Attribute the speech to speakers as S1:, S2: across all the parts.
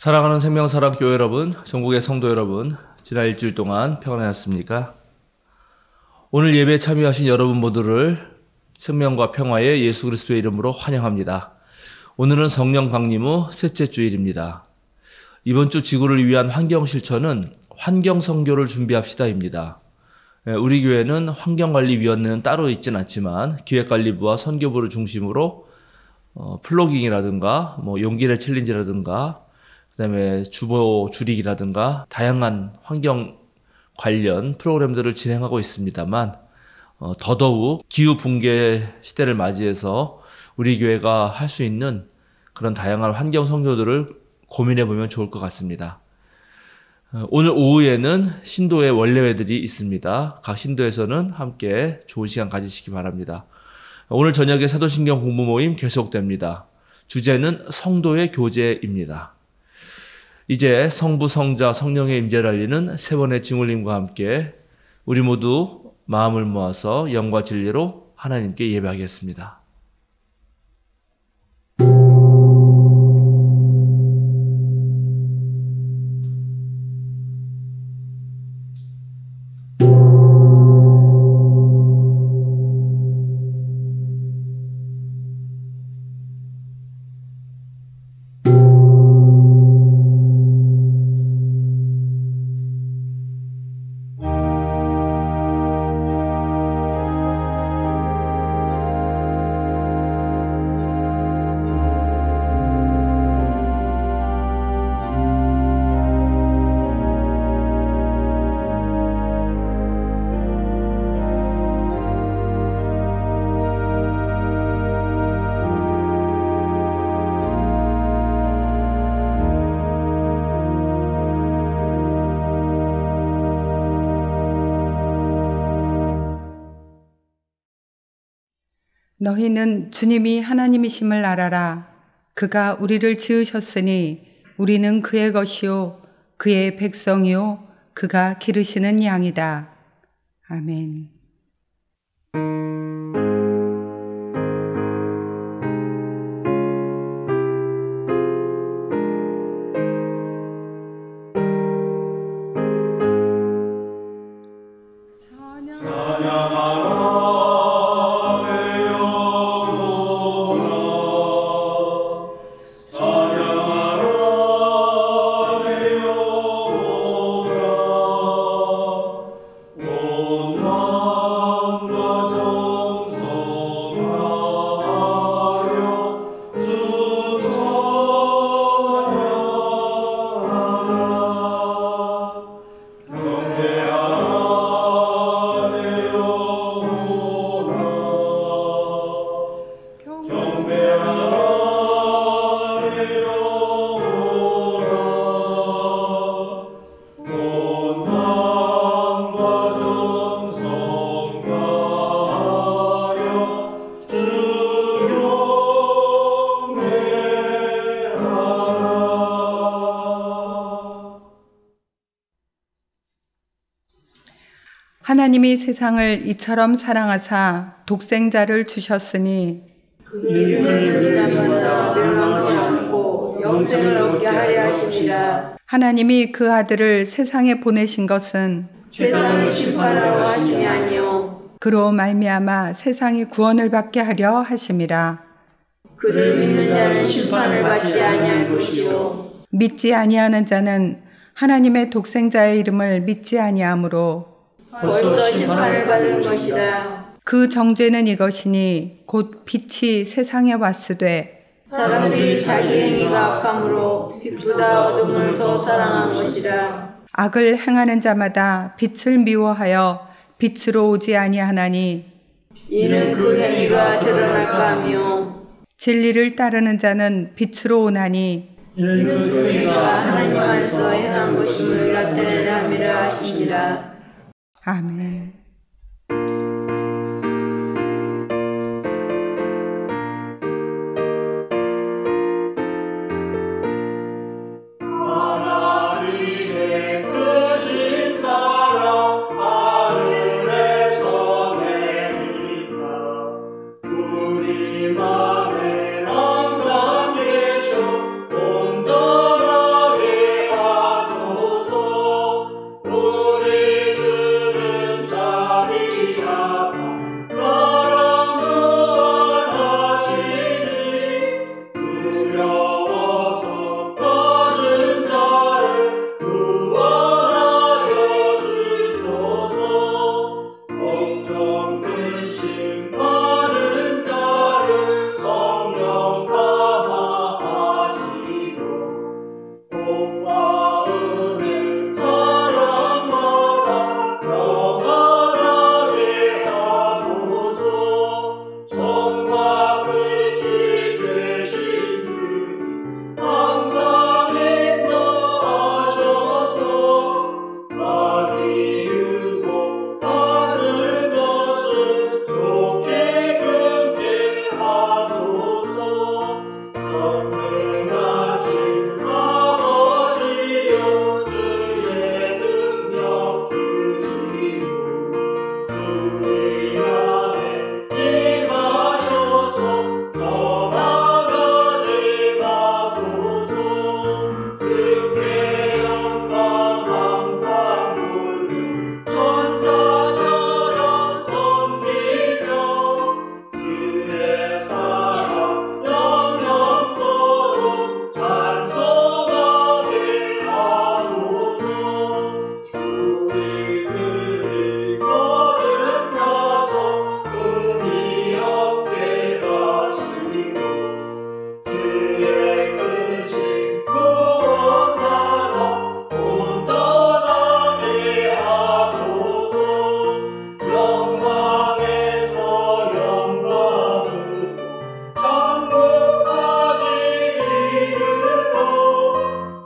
S1: 사랑하는 생명사랑교회 여러분, 전국의 성도 여러분, 지난 일주일 동안 평안하셨습니까? 오늘 예배에 참여하신 여러분 모두를 생명과 평화의 예수 그리스도의 이름으로 환영합니다. 오늘은 성령 강림 후 셋째 주일입니다. 이번 주 지구를 위한 환경 실천은 환경 선교를 준비합시다입니다. 우리 교회는 환경관리위원회는 따로 있진 않지만 기획관리부와 선교부를 중심으로 플로깅이라든가 용기내 챌린지라든가 그다음에 주보 줄이기라든가 다양한 환경 관련 프로그램들을 진행하고 있습니다만 더더욱 기후 붕괴 시대를 맞이해서 우리 교회가 할 수 있는 그런 다양한 환경 선교들을 고민해 보면 좋을 것 같습니다. 오늘 오후에는 신도의 원례회들이 있습니다. 각 신도에서는 함께 좋은 시간 가지시기 바랍니다. 오늘 저녁에 사도신경 공부 모임 계속됩니다. 주제는 성도의 교제입니다. 이제 성부, 성자, 성령의 임재를 알리는 세 번의 증울림과 함께 우리 모두 마음을 모아서 영과 진리로 하나님께 예배하겠습니다.
S2: 너희는 주님이 하나님이심을 알아라. 그가 우리를 지으셨으니 우리는 그의 것이요 그의 백성이요 그가 기르시는 양이다. 아멘. 하나님이 세상을 이처럼 사랑하사 독생자를 주셨으니
S3: 그를 믿는 자마다 멸망치 않고 영생을 얻게 하려 하심이라.
S2: 하나님이 그 아들을 세상에 보내신 것은
S3: 세상을 심판하러 하심이 아니요
S2: 그로 말미암아 세상이 구원을 받게 하려 하심이라.
S3: 그를 믿는 자는 심판을 받지 아니할 것이요
S2: 믿지 아니하는 자는 하나님의 독생자의 이름을 믿지 아니하므로
S3: 벌써 심판을 받은 것이라.
S2: 그 정죄는 이것이니 곧 빛이 세상에 왔으되
S3: 사람들이 자기 행위가 악함으로 빛보다 어둠을 더 사랑한 것이라.
S2: 악을 행하는 자마다 빛을 미워하여 빛으로 오지 아니하나니
S3: 이는 그 행위가 드러날까 하며
S2: 진리를 따르는 자는 빛으로 오나니
S3: 이는 그 행위가 하나님 안에서 행한 것임을 나타내려 함이라 하시니라.
S2: 아멘.
S4: 하나님의 크신 사랑 하늘에서 내리사 우리 맘에 항상 계셔 온전하게 근심 많은 자를 성령 감화하시고 복과 은혜 사랑마다 평안하게 하소서. 성과 끝이 되신 주님 항상 인도하셔서 많이 유혹하는 것을 속히 끊게 하소서. 전능하신 아버지여 주의 능력 주시고 우리 안에 임하셔서 떠나가지 마소서. 주께 영광 항상 돌려 천사처럼 섬기며 주의 사랑 영영토록 찬송하게 하소서. 우리들이 거듭나서 꿈이 없게 하시고 주의 크신 구원나라 온전하게 하소서. 영광에서 영광으로 천국까지 이르러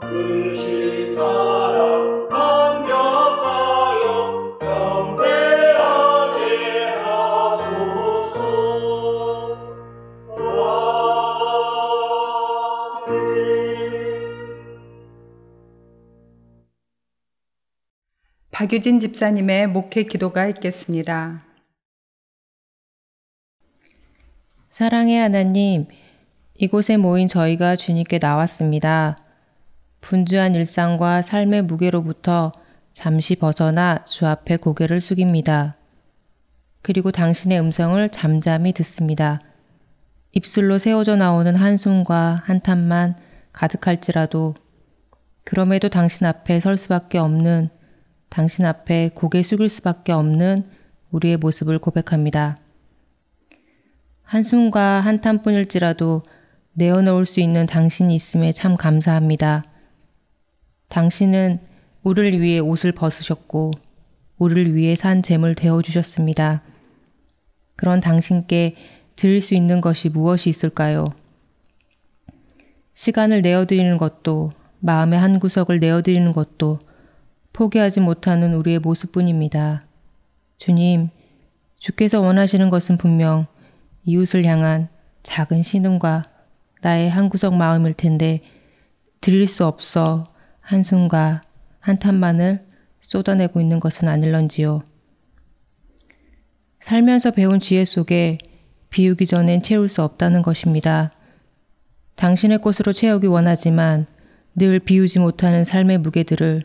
S4: 크신 사랑 감격하여 경배하게 하소서.
S2: 박유진 집사님의 목회 기도가 있겠습니다.
S5: 사랑의 하나님, 이곳에 모인 저희가 주님께 나왔습니다. 분주한 일상과 삶의 무게로부터 잠시 벗어나 주 앞에 고개를 숙입니다. 그리고 당신의 음성을 잠잠히 듣습니다. 입술로 새어져 나오는 한숨과 한탄만 가득할지라도 그럼에도 당신 앞에 설 수밖에 없는, 당신 앞에 고개 숙일 수밖에 없는 우리의 모습을 고백합니다. 한숨과 한탄뿐일지라도 내어놓을 수 있는 당신이 있음에 참 감사합니다. 당신은 우리를 위해 옷을 벗으셨고 우리를 위해 산 잼을 데워주셨습니다. 그런 당신께 드릴 수 있는 것이 무엇이 있을까요? 시간을 내어드리는 것도, 마음의 한 구석을 내어드리는 것도 포기하지 못하는 우리의 모습뿐입니다. 주님, 주께서 원하시는 것은 분명 이웃을 향한 작은 신음과 나의 한 구석 마음일 텐데 드릴 수 없어 한숨과 한탄만을 쏟아내고 있는 것은 아닐런지요. 살면서 배운 지혜 속에 비우기 전엔 채울 수 없다는 것입니다. 당신의 것으로 채우기 원하지만 늘 비우지 못하는 삶의 무게들을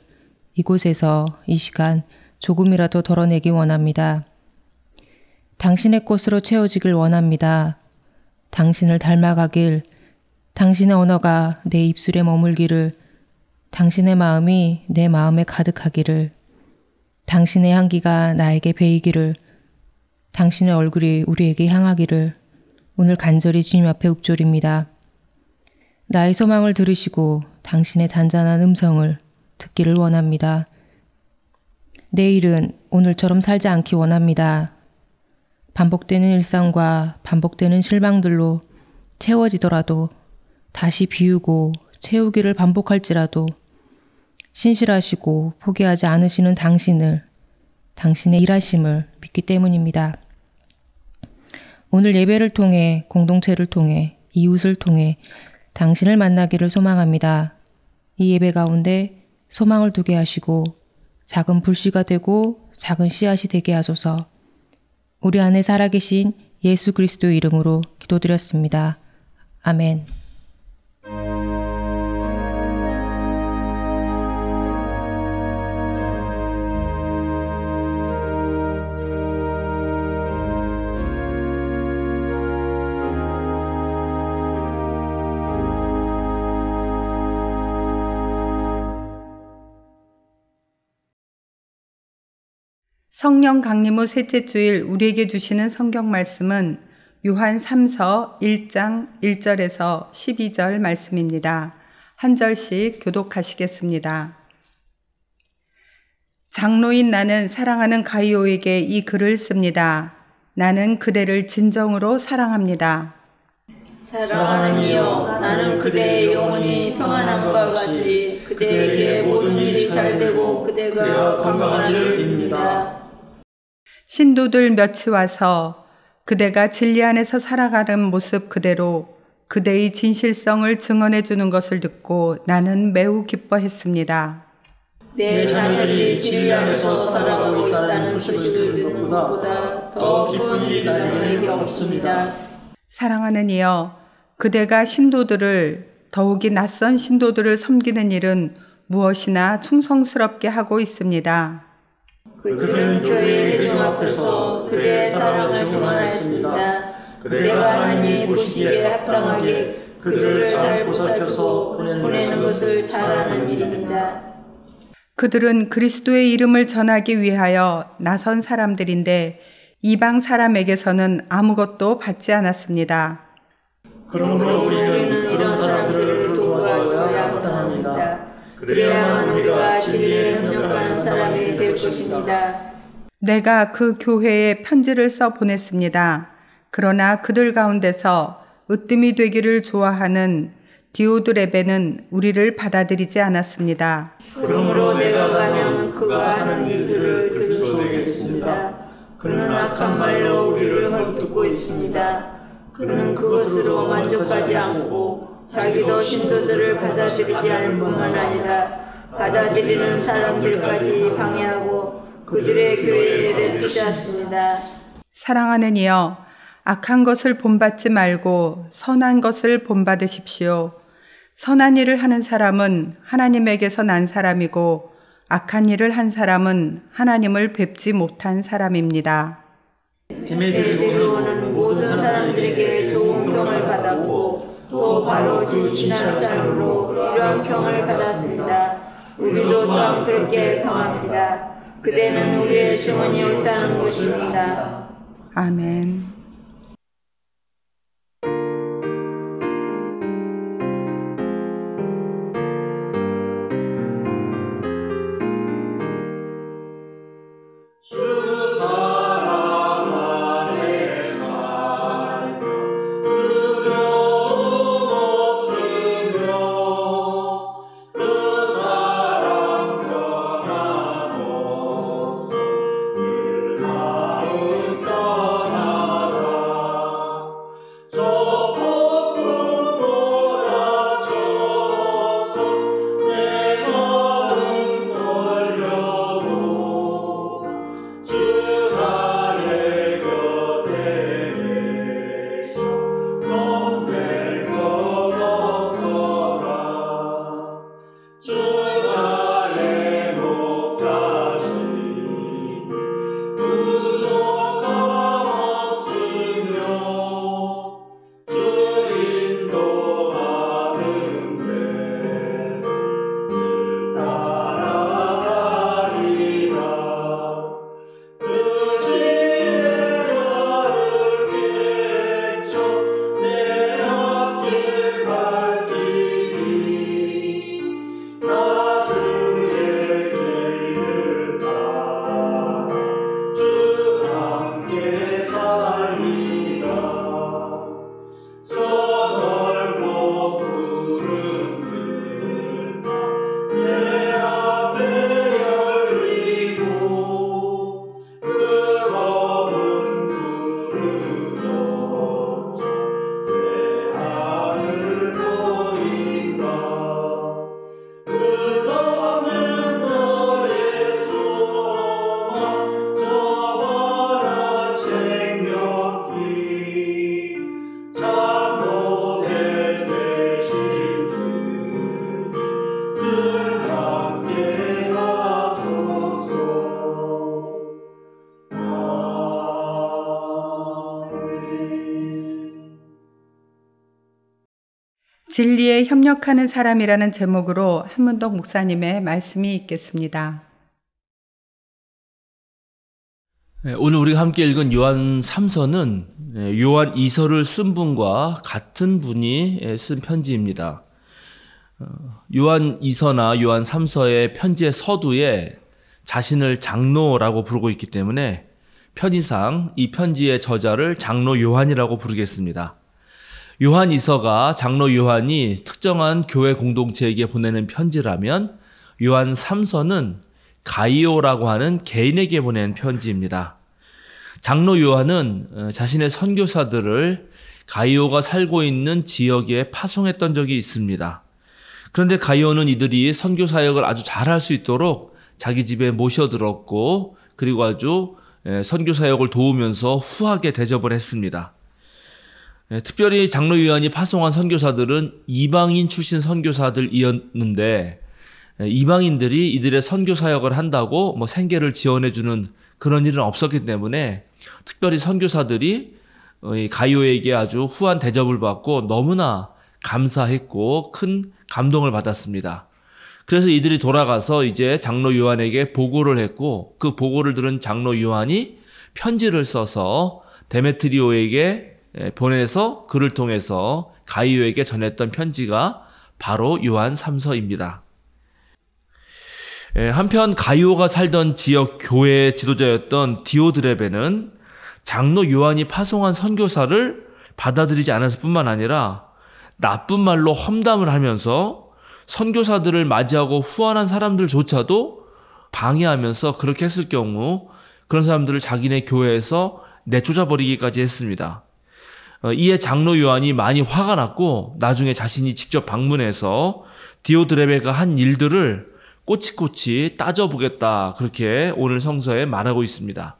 S5: 이곳에서 이 시간 조금이라도 덜어내기 원합니다. 당신의 것으로 채워지길 원합니다. 당신을 닮아가길, 당신의 언어가 내 입술에 머물기를, 당신의 마음이 내 마음에 가득하기를, 당신의 향기가 나에게 배이기를, 당신의 얼굴이 우리에게 향하기를 오늘 간절히 주님 앞에 읊조립니다. 나의 소망을 들으시고 당신의 잔잔한 음성을 듣기를 원합니다. 내일은 오늘처럼 살지 않기 원합니다. 반복되는 일상과 반복되는 실망들로 채워지더라도 다시 비우고 채우기를 반복할지라도 신실하시고 포기하지 않으시는 당신을, 당신의 일하심을 믿기 때문입니다. 오늘 예배를 통해, 공동체를 통해, 이웃을 통해 당신을 만나기를 소망합니다. 이 예배 가운데 소망을 두게 하시고 작은 불씨가 되고 작은 씨앗이 되게 하소서. 우리 안에 살아계신 예수 그리스도의 이름으로 기도드렸습니다. 아멘.
S2: 성령 강림 후 셋째 주일 우리에게 주시는 성경 말씀은 요한 3서 1장 1절에서 12절 말씀입니다. 한 절씩 교독하시겠습니다. 장로인 나는 사랑하는 가이오에게 이 글을 씁니다. 나는 그대를 진정으로 사랑합니다.
S3: 사랑하는 이여, 나는 그대의 영혼이 평안함과 같이 그대에게 모든 일이 잘되고 그대가 건강하기를 빕니다.
S2: 신도들 몇이 와서 그대가 진리 안에서 살아가는 모습 그대로 그대의 진실성을 증언해 주는 것을 듣고 나는 매우 기뻐했습니다.
S3: 내 자녀들이 진리 안에서 살아가고 있다는 소식을 듣는 것보다 더 기쁜 일이 나에게 없습니다.
S2: 사랑하는 이여, 그대가 신도들을 더욱이 낯선 신도들을 섬기는 일은 무엇이나 충성스럽게 하고 있습니다.
S3: 그들은 교회의 회중 앞에서 그대의 사랑을 증언하였습니다. 그대가 하나님이 보시기에 합당하게 그들을 잘 보살펴서 보내는 것을 잘하는 일입니다.
S2: 그들은 그리스도의 이름을 전하기 위하여 나선 사람들인데 이방 사람에게서는 아무것도 받지 않았습니다.
S3: 그러므로 우리는 이런 사람들을 도와줘야 합당합니다. 그래야만 우리가 진리에 협력하는 사람이 될 것입니다.
S2: 내가 그 교회에 편지를 써 보냈습니다. 그러나 그들 가운데서 으뜸이 되기를 좋아하는 디오드레베는 우리를 받아들이지 않았습니다.
S3: 그러므로 내가 가면 그가 하는 일들을 들어주겠습니다. 그는 악한 말로 우리를 헐뜯고 있습니다. 그는 그것으로 만족하지 않고 자기도 신도들을 받아들이지 않을 뿐만 아니라 받아들이는 사람들까지 방해하고 그들의 교회에 내쫓았습니다.
S2: 사랑하는 이여, 악한 것을 본받지 말고 선한 것을 본받으십시오. 선한 일을 하는 사람은 하나님에게서 난 사람이고 악한 일을 한 사람은 하나님을 뵙지 못한 사람입니다.
S3: 데메드리오는 모든 사람들에게 좋은 평을 받았고 또 바로 진실한 삶으로 이러한 평을 받았습니다. 우리도 또한 그렇게 평합니다. 그대는 우리의 증언이 옳다는 것입니다.
S2: 아멘.
S4: 주 사랑 안에 살며 두려움 없으며 그 사랑 변함없어 늘 마음 편하라. 저 폭풍 몰아쳐서 내 마음 떨려도 주 나의 곁에 계셔 넘될 것 없어라. 주 나의 목자시니 부족함 없으며 주 인도하는 대로 늘 따라가리라. 그 지혜를 깨쳐 내 앞길 밝히리. 나 주의 길을 따라 주 함께 살리라. 저 넓고 푸른 들판 내 앞에 열리고 그 검은 구름 넘쳐 새 하늘 보인다. 끝없는 너의 소망 저 바라 생명길 참 못해 되신 주님 늘 함께 사소서.
S2: 진리에 협력하는 사람이라는 제목으로 한문덕 목사님의 말씀이 있겠습니다.
S1: 오늘 우리가 함께 읽은 요한 3서는 요한 2서를 쓴 분과 같은 분이 쓴 편지입니다. 요한 2서나 요한 3서의 편지의 서두에 자신을 장로라고 부르고 있기 때문에 편의상 이 편지의 저자를 장로 요한이라고 부르겠습니다. 요한 2서가 장로 요한이 특정한 교회 공동체에게 보내는 편지라면 요한 3서는 가이오라고 하는 개인에게 보낸 편지입니다. 장로 요한은 자신의 선교사들을 가이오가 살고 있는 지역에 파송했던 적이 있습니다. 그런데 가이오는 이들이 선교 사역을 아주 잘할 수 있도록 자기 집에 모셔들었고 그리고 아주 선교 사역을 도우면서 후하게 대접을 했습니다. 특별히 장로 요한이 파송한 선교사들은 이방인 출신 선교사들이었는데 이방인들이 이들의 선교 사역을 한다고 생계를 지원해주는 그런 일은 없었기 때문에 특별히 선교사들이 가이오에게 아주 후한 대접을 받고 너무나 감사했고 큰 감동을 받았습니다. 그래서 이들이 돌아가서 이제 장로 요한에게 보고를 했고 그 보고를 들은 장로 요한이 편지를 써서 데메트리오에게 보내서 그를 통해서 가이오에게 전했던 편지가 바로 요한 3서입니다. 한편 가이오가 살던 지역 교회의 지도자였던 디오드레베는 장로 요한이 파송한 선교사를 받아들이지 않았을 뿐만 아니라 나쁜 말로 험담을 하면서 선교사들을 맞이하고 후원한 사람들조차도 방해하면서 그렇게 했을 경우 그런 사람들을 자기네 교회에서 내쫓아버리기까지 했습니다. 이에 장로 요한이 많이 화가 났고 나중에 자신이 직접 방문해서 디오드레베가 한 일들을 꼬치꼬치 따져보겠다 그렇게 오늘 성서에 말하고 있습니다.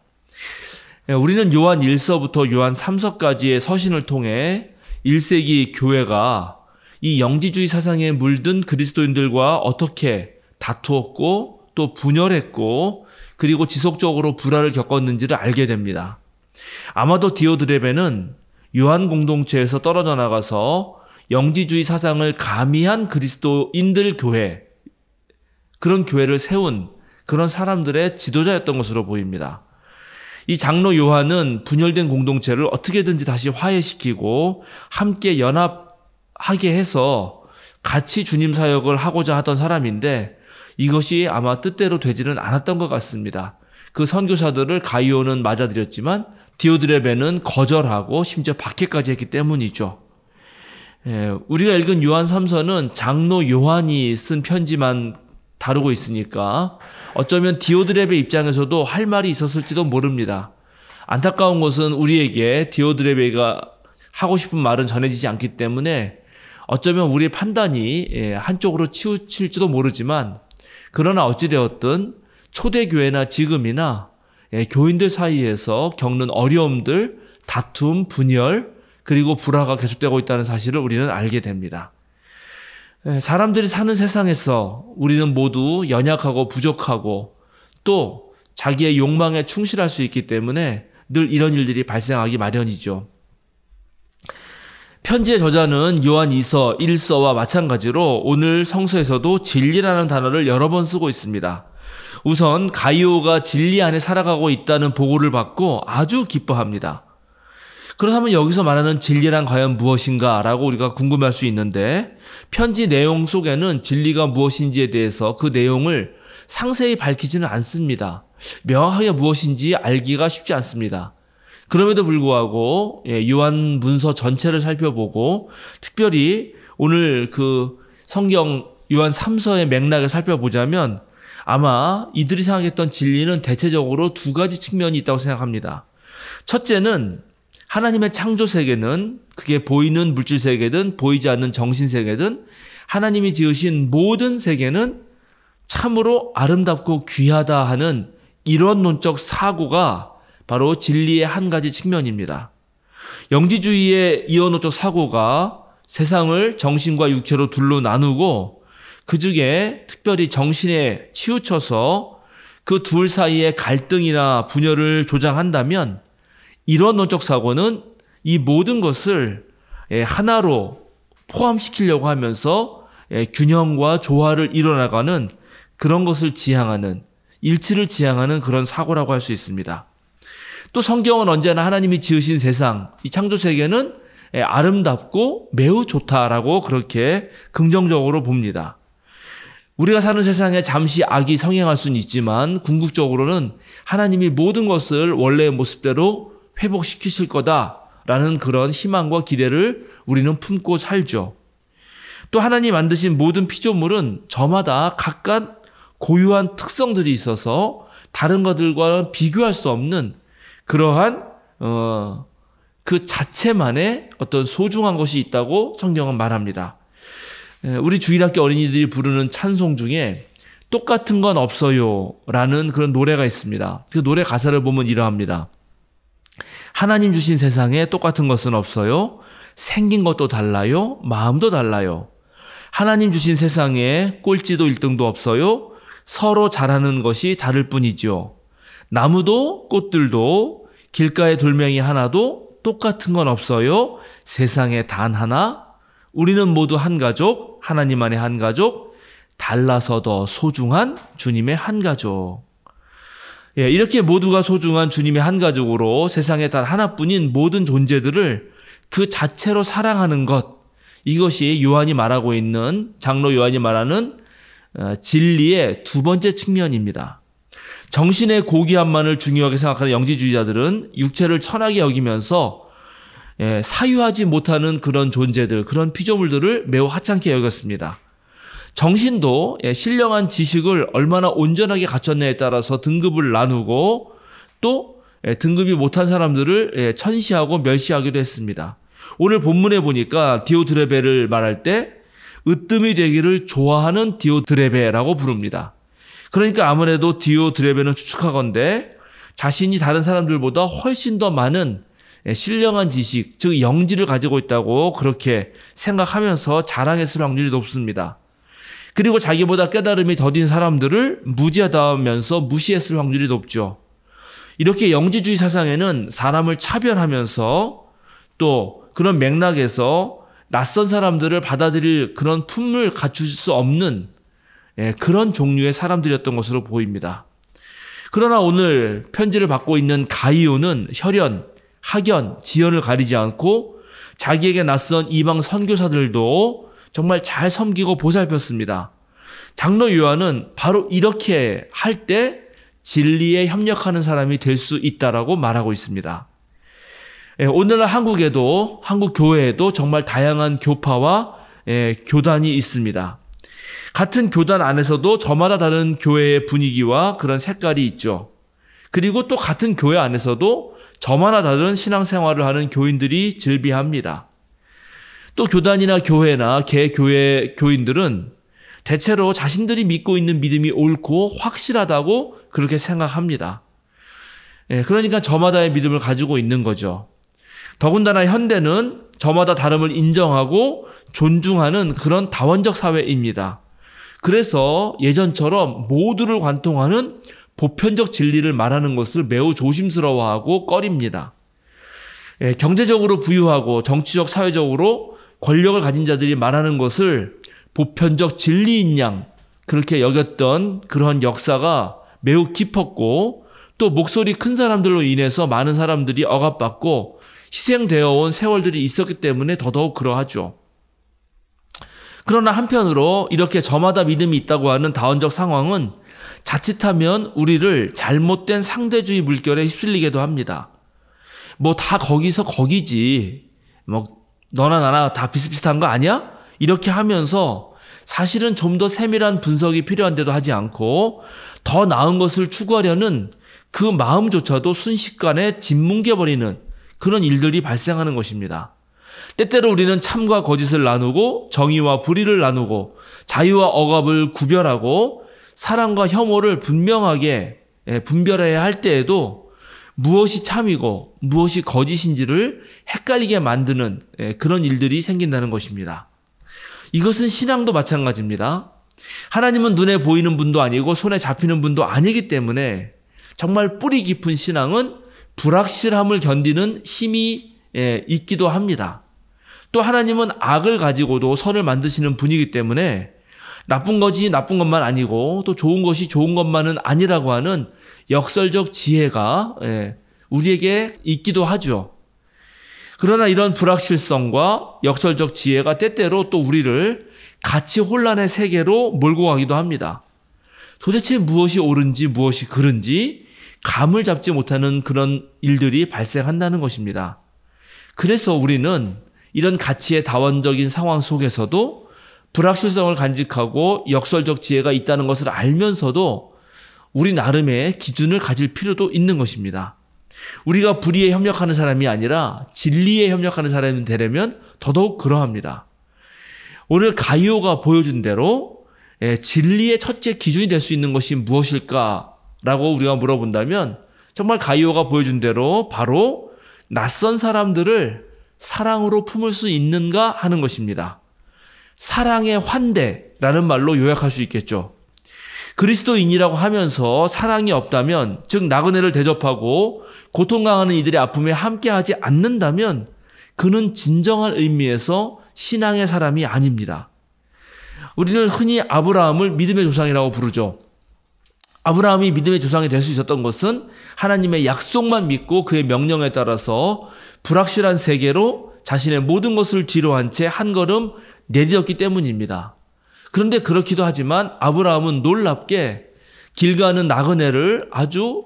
S1: 우리는 요한 1서부터 요한 3서까지의 서신을 통해 1세기 교회가 이 영지주의 사상에 물든 그리스도인들과 어떻게 다투었고 또 분열했고 그리고 지속적으로 불화를 겪었는지를 알게 됩니다. 아마도 디오드레베는 요한 공동체에서 떨어져 나가서 영지주의 사상을 가미한 그리스도인들 교회 그런 교회를 세운 그런 사람들의 지도자였던 것으로 보입니다. 이 장로 요한은 분열된 공동체를 어떻게든지 다시 화해시키고 함께 연합하게 해서 같이 주님 사역을 하고자 하던 사람인데 이것이 아마 뜻대로 되지는 않았던 것 같습니다. 그 선교사들을 가이오는 맞아들였지만 디오드레베는 거절하고 심지어 박해까지 했기 때문이죠. 우리가 읽은 요한 3서는 장로 요한이 쓴 편지만 다루고 있으니까 어쩌면 디오드레베 입장에서도 할 말이 있었을지도 모릅니다. 안타까운 것은 우리에게 디오드레베가 하고 싶은 말은 전해지지 않기 때문에 어쩌면 우리의 판단이 한쪽으로 치우칠지도 모르지만 그러나 어찌되었든 초대교회나 지금이나 교인들 사이에서 겪는 어려움들, 다툼, 분열, 그리고 불화가 계속되고 있다는 사실을 우리는 알게 됩니다. 사람들이 사는 세상에서 우리는 모두 연약하고 부족하고 또 자기의 욕망에 충실할 수 있기 때문에 늘 이런 일들이 발생하기 마련이죠. 편지의 저자는 요한 2서, 1서와 마찬가지로 오늘 성서에서도 진리라는 단어를 여러 번 쓰고 있습니다. 우선 가이오가 진리 안에 살아가고 있다는 보고를 받고 아주 기뻐합니다. 그렇다면 여기서 말하는 진리란 과연 무엇인가 라고 우리가 궁금할 수 있는데 편지 내용 속에는 진리가 무엇인지에 대해서 그 내용을 상세히 밝히지는 않습니다. 명확하게 무엇인지 알기가 쉽지 않습니다. 그럼에도 불구하고 요한 문서 전체를 살펴보고 특별히 오늘 그 성경 요한 3서의 맥락을 살펴보자면 아마 이들이 생각했던 진리는 대체적으로 두 가지 측면이 있다고 생각합니다. 첫째는 하나님의 창조 세계는 그게 보이는 물질 세계든 보이지 않는 정신 세계든 하나님이 지으신 모든 세계는 참으로 아름답고 귀하다 하는 이론론적 사고가 바로 진리의 한 가지 측면입니다. 영지주의의 이론론적 사고가 세상을 정신과 육체로 둘로 나누고 그 중에 특별히 정신에 치우쳐서 그 둘 사이의 갈등이나 분열을 조장한다면 이론론적 사고는 이 모든 것을 하나로 포함시키려고 하면서 균형과 조화를 이뤄나가는 그런 것을 지향하는 일치를 지향하는 그런 사고라고 할 수 있습니다. 또 성경은 언제나 하나님이 지으신 세상, 이 창조 세계는 아름답고 매우 좋다라고 그렇게 긍정적으로 봅니다. 우리가 사는 세상에 잠시 악이 성행할 수는 있지만 궁극적으로는 하나님이 모든 것을 원래의 모습대로 회복시키실 거다라는 그런 희망과 기대를 우리는 품고 살죠. 또 하나님이 만드신 모든 피조물은 저마다 각각 고유한 특성들이 있어서 다른 것들과는 비교할 수 없는 그러한 그 자체만의 어떤 소중한 것이 있다고 성경은 말합니다. 우리 주일학교 어린이들이 부르는 찬송 중에 똑같은 건 없어요 라는 그런 노래가 있습니다. 그 노래 가사를 보면 이러합니다. 하나님 주신 세상에 똑같은 것은 없어요. 생긴 것도 달라요. 마음도 달라요. 하나님 주신 세상에 꼴찌도 1등도 없어요. 서로 잘하는 것이 다를 뿐이죠. 나무도 꽃들도 길가의 돌멩이 하나도 똑같은 건 없어요. 세상에 단 하나. 우리는 모두 한 가족, 하나님 안에 한 가족, 달라서 더 소중한 주님의 한 가족. 이렇게 모두가 소중한 주님의 한 가족으로 세상에 단 하나뿐인 모든 존재들을 그 자체로 사랑하는 것, 이것이 요한이 말하고 있는, 장로 요한이 말하는 진리의 두 번째 측면입니다. 정신의 고귀함만을 중요하게 생각하는 영지주의자들은 육체를 천하게 여기면서 사유하지 못하는 그런 존재들, 그런 피조물들을 매우 하찮게 여겼습니다. 정신도 신령한 지식을 얼마나 온전하게 갖췄냐에 따라서 등급을 나누고 또 등급이 못한 사람들을 천시하고 멸시하기도 했습니다. 오늘 본문에 보니까 디오드레베를 말할 때 으뜸이 되기를 좋아하는 디오드레베라고 부릅니다. 그러니까 아무래도 디오드레베는 추측하건대 자신이 다른 사람들보다 훨씬 더 많은 신령한 지식, 즉 영지를 가지고 있다고 그렇게 생각하면서 자랑했을 확률이 높습니다. 그리고 자기보다 깨달음이 더딘 사람들을 무지하다면서 무시했을 확률이 높죠. 이렇게 영지주의 사상에는 사람을 차별하면서 또 그런 맥락에서 낯선 사람들을 받아들일 그런 품을 갖출 수 없는 그런 종류의 사람들이었던 것으로 보입니다. 그러나 오늘 편지를 받고 있는 가이오는 혈연, 학연, 지연을 가리지 않고 자기에게 낯선 이방 선교사들도 정말 잘 섬기고 보살폈습니다. 장로 요한은 바로 이렇게 할 때 진리에 협력하는 사람이 될 수 있다라고 말하고 있습니다. 오늘날 한국에도, 한국 교회에도 정말 다양한 교파와 교단이 있습니다. 같은 교단 안에서도 저마다 다른 교회의 분위기와 그런 색깔이 있죠. 그리고 또 같은 교회 안에서도 저마다 다른 신앙생활을 하는 교인들이 즐비합니다. 또 교단이나 교회나 개교회 교인들은 대체로 자신들이 믿고 있는 믿음이 옳고 확실하다고 그렇게 생각합니다. 그러니까 저마다의 믿음을 가지고 있는 거죠. 더군다나 현대는 저마다 다름을 인정하고 존중하는 그런 다원적 사회입니다. 그래서 예전처럼 모두를 관통하는 보편적 진리를 말하는 것을 매우 조심스러워하고 꺼립니다. 경제적으로 부유하고 정치적, 사회적으로 권력을 가진 자들이 말하는 것을 보편적 진리인 양 그렇게 여겼던 그런 역사가 매우 깊었고 또 목소리 큰 사람들로 인해서 많은 사람들이 억압받고 희생되어 온 세월들이 있었기 때문에 더더욱 그러하죠. 그러나 한편으로 이렇게 저마다 믿음이 있다고 하는 다원적 상황은 자칫하면 우리를 잘못된 상대주의 물결에 휩쓸리게도 합니다. 뭐 다 거기서 거기지. 뭐 너나 나나 다 비슷비슷한 거 아니야? 이렇게 하면서 사실은 좀 더 세밀한 분석이 필요한데도 하지 않고 더 나은 것을 추구하려는 그 마음조차도 순식간에 짓뭉개버리는 그런 일들이 발생하는 것입니다. 때때로 우리는 참과 거짓을 나누고 정의와 불의를 나누고 자유와 억압을 구별하고 사랑과 혐오를 분명하게 분별해야 할 때에도 무엇이 참이고 무엇이 거짓인지를 헷갈리게 만드는 그런 일들이 생긴다는 것입니다. 이것은 신앙도 마찬가지입니다. 하나님은 눈에 보이는 분도 아니고 손에 잡히는 분도 아니기 때문에 정말 뿌리 깊은 신앙은 불확실함을 견디는 힘이 있기도 합니다. 또 하나님은 악을 가지고도 선을 만드시는 분이기 때문에 나쁜 것이 나쁜 것만 아니고 또 좋은 것이 좋은 것만은 아니라고 하는 역설적 지혜가 우리에게 있기도 하죠. 그러나 이런 불확실성과 역설적 지혜가 때때로 또 우리를 가치 혼란의 세계로 몰고 가기도 합니다. 도대체 무엇이 옳은지 무엇이 그른지 감을 잡지 못하는 그런 일들이 발생한다는 것입니다. 그래서 우리는 이런 가치의 다원적인 상황 속에서도 불확실성을 간직하고 역설적 지혜가 있다는 것을 알면서도 우리 나름의 기준을 가질 필요도 있는 것입니다. 우리가 불의에 협력하는 사람이 아니라 진리에 협력하는 사람이 되려면 더더욱 그러합니다. 오늘 가이오가 보여준 대로 진리의 첫째 기준이 될 수 있는 것이 무엇일까라고 우리가 물어본다면 정말 가이오가 보여준 대로 바로 낯선 사람들을 사랑으로 품을 수 있는가 하는 것입니다. 사랑의 환대라는 말로 요약할 수 있겠죠. 그리스도인이라고 하면서 사랑이 없다면, 즉 나그네를 대접하고 고통당하는 이들의 아픔에 함께하지 않는다면 그는 진정한 의미에서 신앙의 사람이 아닙니다. 우리는 흔히 아브라함을 믿음의 조상이라고 부르죠. 아브라함이 믿음의 조상이 될 수 있었던 것은 하나님의 약속만 믿고 그의 명령에 따라서 불확실한 세계로 자신의 모든 것을 뒤로한 채 한 걸음 내디뎠기 때문입니다. 그런데 그렇기도 하지만 아브라함은 놀랍게 길 가는 나그네를 아주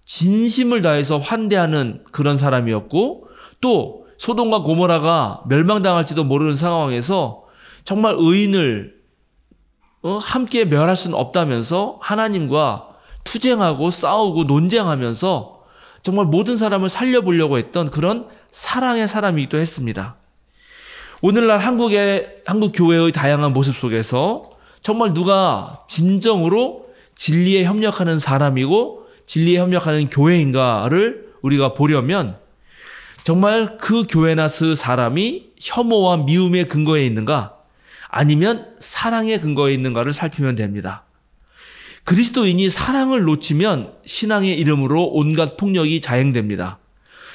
S1: 진심을 다해서 환대하는 그런 사람이었고, 또 소돔과 고모라가 멸망당할지도 모르는 상황에서 정말 의인을 함께 멸할 수는 없다면서 하나님과 투쟁하고 싸우고 논쟁하면서 정말 모든 사람을 살려보려고 했던 그런 사랑의 사람이기도 했습니다. 오늘날 한국 교회의 다양한 모습 속에서 정말 누가 진정으로 진리에 협력하는 사람이고 진리에 협력하는 교회인가를 우리가 보려면 정말 그 교회나 그 사람이 혐오와 미움의 근거에 있는가 아니면 사랑의 근거에 있는가를 살피면 됩니다. 그리스도인이 사랑을 놓치면 신앙의 이름으로 온갖 폭력이 자행됩니다.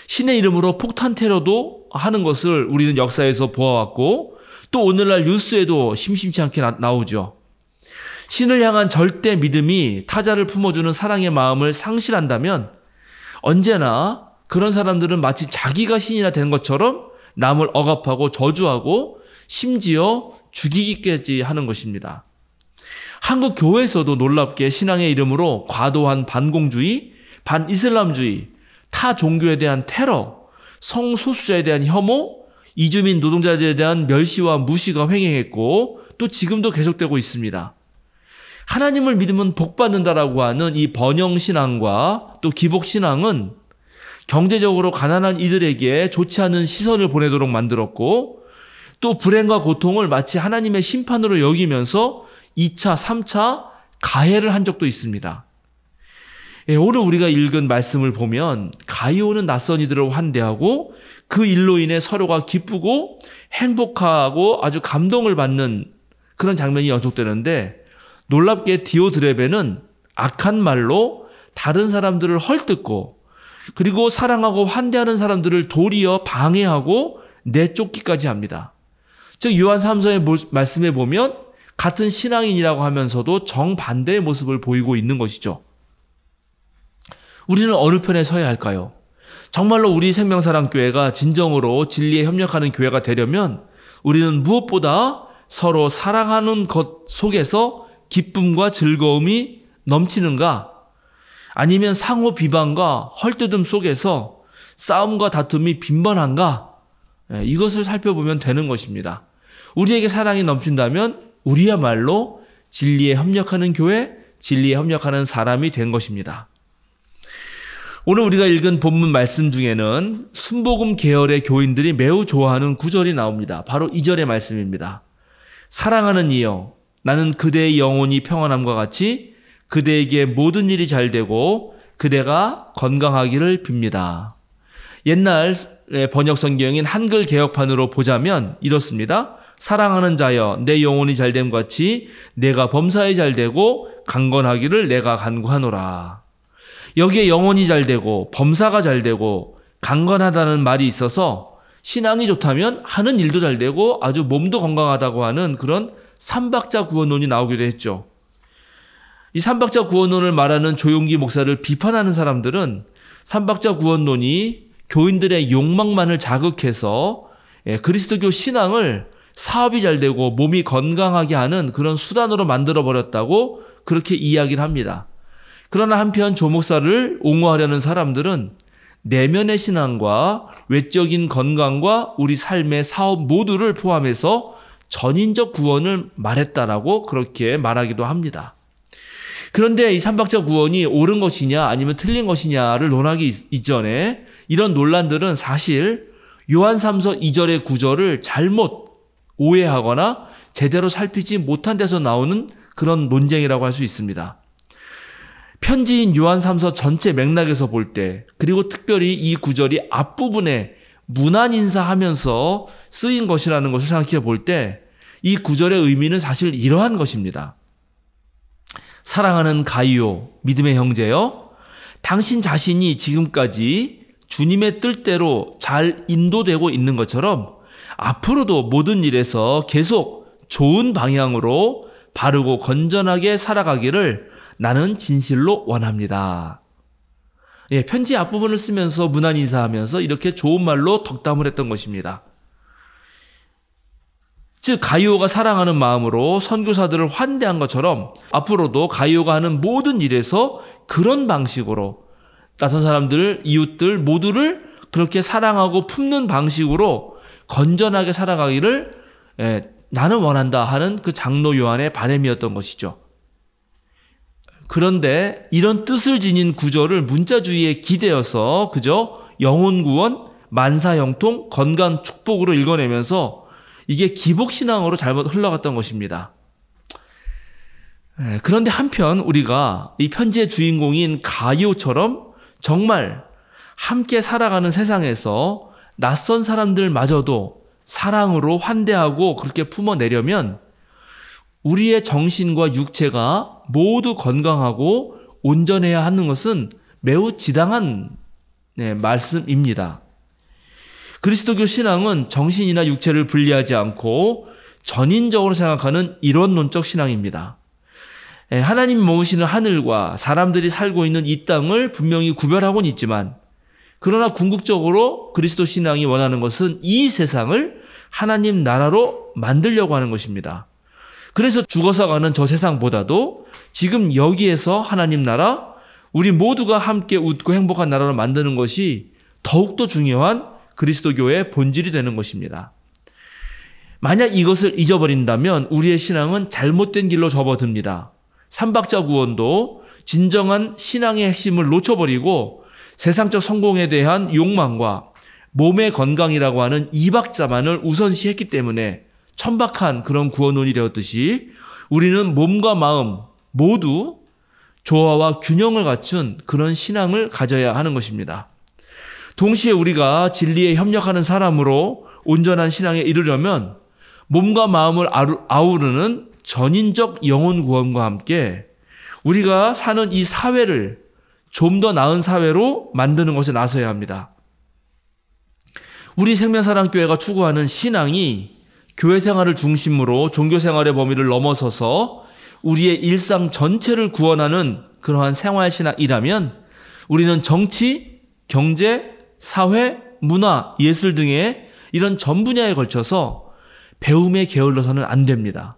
S1: 신의 이름으로 폭탄 테러도 하는 것을 우리는 역사에서 보아왔고 또 오늘날 뉴스에도 심심치 않게 나오죠. 신을 향한 절대 믿음이 타자를 품어주는 사랑의 마음을 상실한다면 언제나 그런 사람들은 마치 자기가 신이나 된 것처럼 남을 억압하고 저주하고 심지어 죽이기까지 하는 것입니다. 한국 교회에서도 놀랍게 신앙의 이름으로 과도한 반공주의, 반이슬람주의, 타 종교에 대한 테러, 성소수자에 대한 혐오, 이주민 노동자들에 대한 멸시와 무시가 횡행했고 또 지금도 계속되고 있습니다. 하나님을 믿으면 복받는다라고 하는 이 번영신앙과 또 기복신앙은 경제적으로 가난한 이들에게 좋지 않은 시선을 보내도록 만들었고 또 불행과 고통을 마치 하나님의 심판으로 여기면서 2차, 3차 가해를 한 적도 있습니다. 오늘 우리가 읽은 말씀을 보면 가이오는 낯선 이들을 환대하고 그 일로 인해 서로가 기쁘고 행복하고 아주 감동을 받는 그런 장면이 연속되는데 놀랍게 디오드레베는 악한 말로 다른 사람들을 헐뜯고 그리고 사랑하고 환대하는 사람들을 도리어 방해하고 내쫓기까지 합니다. 즉 요한 3서의 말씀에 보면 같은 신앙인이라고 하면서도 정반대의 모습을 보이고 있는 것이죠. 우리는 어느 편에 서야 할까요? 정말로 우리 생명사랑교회가 진정으로 진리에 협력하는 교회가 되려면 우리는 무엇보다 서로 사랑하는 것 속에서 기쁨과 즐거움이 넘치는가? 아니면 상호 비방과 헐뜯음 속에서 싸움과 다툼이 빈번한가? 이것을 살펴보면 되는 것입니다. 우리에게 사랑이 넘친다면 우리야말로 진리에 협력하는 교회, 진리에 협력하는 사람이 된 것입니다. 오늘 우리가 읽은 본문 말씀 중에는 순복음 계열의 교인들이 매우 좋아하는 구절이 나옵니다. 바로 2절의 말씀입니다. 사랑하는 이여, 나는 그대의 영혼이 평안함과 같이 그대에게 모든 일이 잘 되고 그대가 건강하기를 빕니다. 옛날 번역 성경인 한글 개혁판으로 보자면 이렇습니다. 사랑하는 자여, 내 영혼이 잘됨 같이 내가 범사에 잘되고 강건하기를 내가 간구하노라. 여기에 영혼이 잘되고 범사가 잘되고 강건하다는 말이 있어서 신앙이 좋다면 하는 일도 잘되고 아주 몸도 건강하다고 하는 그런 삼박자 구원론이 나오기도 했죠. 이 삼박자 구원론을 말하는 조용기 목사를 비판하는 사람들은 삼박자 구원론이 교인들의 욕망만을 자극해서 그리스도교 신앙을 사업이 잘 되고 몸이 건강하게 하는 그런 수단으로 만들어버렸다고 그렇게 이야기를 합니다. 그러나 한편 조 목사를 옹호하려는 사람들은 내면의 신앙과 외적인 건강과 우리 삶의 사업 모두를 포함해서 전인적 구원을 말했다라고 그렇게 말하기도 합니다. 그런데 이 삼박자 구원이 옳은 것이냐 아니면 틀린 것이냐를 논하기 이전에 이런 논란들은 사실 요한 3서 2절의 구절을 잘못 오해하거나 제대로 살피지 못한 데서 나오는 그런 논쟁이라고 할 수 있습니다. 편지인 요한 3서 전체 맥락에서 볼 때, 그리고 특별히 이 구절이 앞부분에 문안 인사하면서 쓰인 것이라는 것을 생각해 볼 때 이 구절의 의미는 사실 이러한 것입니다. 사랑하는 가이오, 믿음의 형제여, 당신 자신이 지금까지 주님의 뜻대로 잘 인도되고 있는 것처럼 앞으로도 모든 일에서 계속 좋은 방향으로 바르고 건전하게 살아가기를 나는 진실로 원합니다. 편지 앞부분을 쓰면서 문안 인사하면서 이렇게 좋은 말로 덕담을 했던 것입니다. 즉 가이오가 사랑하는 마음으로 선교사들을 환대한 것처럼 앞으로도 가이오가 하는 모든 일에서 그런 방식으로 낯선 사람들, 이웃들 모두를 그렇게 사랑하고 품는 방식으로 건전하게 살아가기를 나는 원한다 하는 그 장로 요한의 바람이었던 것이죠. 그런데 이런 뜻을 지닌 구절을 문자주의에 기대어서 그저 영혼구원, 만사형통, 건강 축복으로 읽어내면서 이게 기복신앙으로 잘못 흘러갔던 것입니다. 그런데 한편 우리가 이 편지의 주인공인 가이오처럼 정말 함께 살아가는 세상에서 낯선 사람들마저도 사랑으로 환대하고 그렇게 품어내려면 우리의 정신과 육체가 모두 건강하고 온전해야 하는 것은 매우 지당한 말씀입니다. 그리스도교 신앙은 정신이나 육체를 분리하지 않고 전인적으로 생각하는 이론론적 신앙입니다. 하나님이 모으시는 하늘과 사람들이 살고 있는 이 땅을 분명히 구별하고는 있지만 그러나 궁극적으로 그리스도 신앙이 원하는 것은 이 세상을 하나님 나라로 만들려고 하는 것입니다. 그래서 죽어서 가는 저 세상보다도 지금 여기에서 하나님 나라, 우리 모두가 함께 웃고 행복한 나라로 만드는 것이 더욱더 중요한 그리스도교의 본질이 되는 것입니다. 만약 이것을 잊어버린다면 우리의 신앙은 잘못된 길로 접어듭니다. 삼박자 구원도 진정한 신앙의 핵심을 놓쳐버리고 세상적 성공에 대한 욕망과 몸의 건강이라고 하는 이박자만을 우선시했기 때문에 천박한 그런 구원론이 되었듯이 우리는 몸과 마음 모두 조화와 균형을 갖춘 그런 신앙을 가져야 하는 것입니다. 동시에 우리가 진리에 협력하는 사람으로 온전한 신앙에 이르려면 몸과 마음을 아우르는 전인적 영혼 구원과 함께 우리가 사는 이 사회를 좀 더 나은 사회로 만드는 것에 나서야 합니다. 우리 생명사랑교회가 추구하는 신앙이 교회 생활을 중심으로 종교 생활의 범위를 넘어서서 우리의 일상 전체를 구원하는 그러한 생활신앙이라면 우리는 정치, 경제, 사회, 문화, 예술 등의 이런 전 분야에 걸쳐서 배움에 게을러서는 안 됩니다.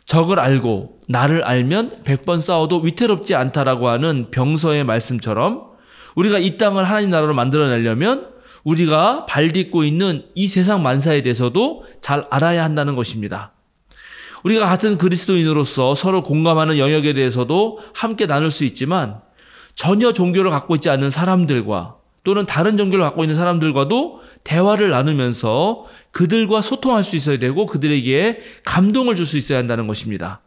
S1: 적을 알고 나를 알면 100번 싸워도 위태롭지 않다라고 하는 병서의 말씀처럼 우리가 이 땅을 하나님 나라로 만들어내려면 우리가 발딛고 있는 이 세상 만사에 대해서도 잘 알아야 한다는 것입니다. 우리가 같은 그리스도인으로서 서로 공감하는 영역에 대해서도 함께 나눌 수 있지만 전혀 종교를 갖고 있지 않는 사람들과 또는 다른 종교를 갖고 있는 사람들과도 대화를 나누면서 그들과 소통할 수 있어야 되고 그들에게 감동을 줄 수 있어야 한다는 것입니다.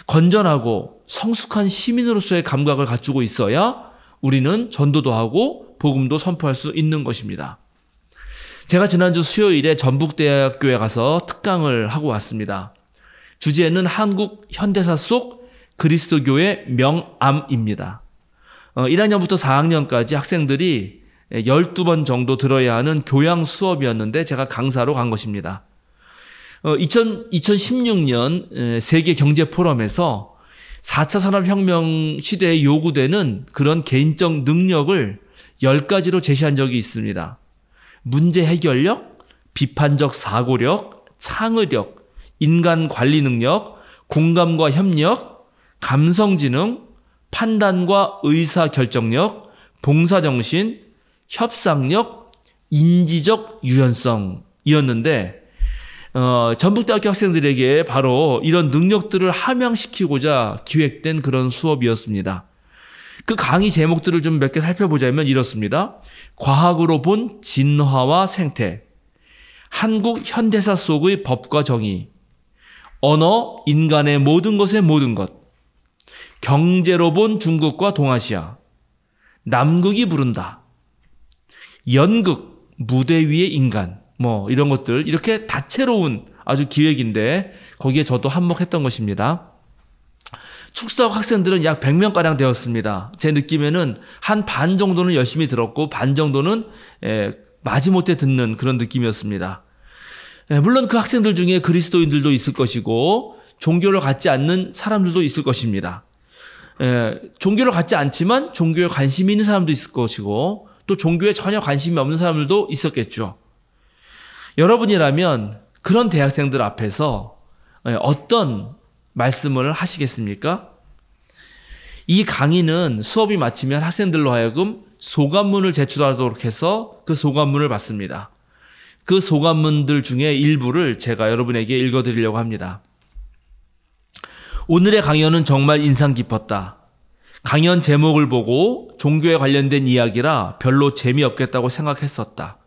S1: 건전하고 성숙한 시민으로서의 감각을 갖추고 있어야 우리는 전도도 하고 복음도 선포할 수 있는 것입니다. 제가 지난주 수요일에 전북대학교에 가서 특강을 하고 왔습니다. 주제는 한국 현대사 속 그리스도교의 명암입니다. 1학년부터 4학년까지 학생들이 12번 정도 들어야 하는 교양 수업이었는데 제가 강사로 간 것입니다. 2016년 세계 경제 포럼에서 4차 산업혁명 시대에 요구되는 그런 개인적 능력을 10가지로 제시한 적이 있습니다. 문제 해결력, 비판적 사고력, 창의력, 인간 관리 능력, 공감과 협력, 감성지능, 판단과 의사결정력, 봉사정신, 협상력, 인지적 유연성이었는데 전북대학교 학생들에게 바로 이런 능력들을 함양시키고자 기획된 그런 수업이었습니다. 그 강의 제목들을 좀 몇 개 살펴보자면 이렇습니다. 과학으로 본 진화와 생태, 한국 현대사 속의 법과 정의, 언어, 인간의 모든 것의 모든 것, 경제로 본 중국과 동아시아, 남극이 부른다, 연극, 무대 위의 인간, 이런 것들, 이렇게 다채로운 아주 기획인데 거기에 저도 한몫했던 것입니다. 축사학 학생들은 약 100명가량 되었습니다. 제 느낌에는 한 반 정도는 열심히 들었고 반 정도는 마지못해 듣는 그런 느낌이었습니다. 물론 그 학생들 중에 그리스도인들도 있을 것이고 종교를 갖지 않는 사람들도 있을 것입니다. 종교를 갖지 않지만 종교에 관심이 있는 사람도 있을 것이고 또 종교에 전혀 관심이 없는 사람들도 있었겠죠. 여러분이라면 그런 대학생들 앞에서 어떤 말씀을 하시겠습니까? 이 강의는 수업이 마치면 학생들로 하여금 소감문을 제출하도록 해서 그 소감문을 받습니다. 그 소감문들 중에 일부를 제가 여러분에게 읽어드리려고 합니다. 오늘의 강연은 정말 인상 깊었다. 강연 제목을 보고 종교에 관련된 이야기라 별로 재미없겠다고 생각했었다.